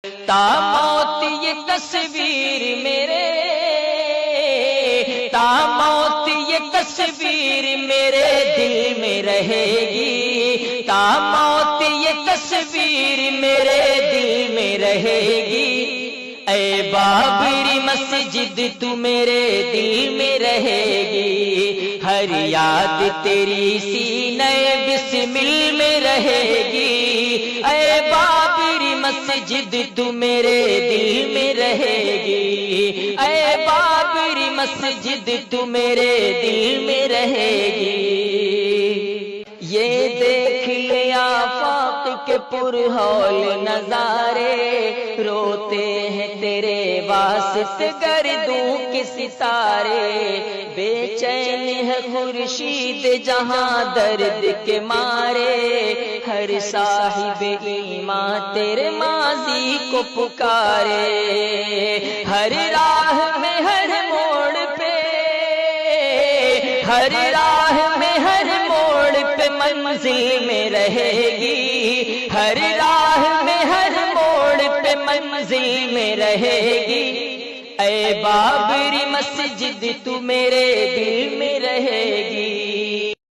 تا موت یہ تصویر میرے، تا موت یہ تصویر میرے دل میں رہے گی، تا موت یہ تصویر میرے دل میں رہے گی۔ اے بابری مسجد تو میرے دل میں رہے گی، ہر یاد تیری سینے بسمل میں رہے گی۔ اے بابری مسجد تو میرے دل میں رہے گی، اے بابری مسجد تو میرے دل میں رہے گی۔ یہ دیکھ لے آفاق کے پرہول نظارے، روتے ہیں تیرے واسطے گردوں کے ستارے، بے چین ہے خورشید جہاں درد کے مارے، ہر صاحب ایمان تیرے ماضی کو پکارے، ہر راہ میں ہر موڑ پہ، ہر راہ میں ہر موڑ پہ منزل میں رہے گی، ہر راہ میں ہر موڑ پہ منزل میں رہے گی۔ اے بابری مسجد تو میرے دل میں رہے گی۔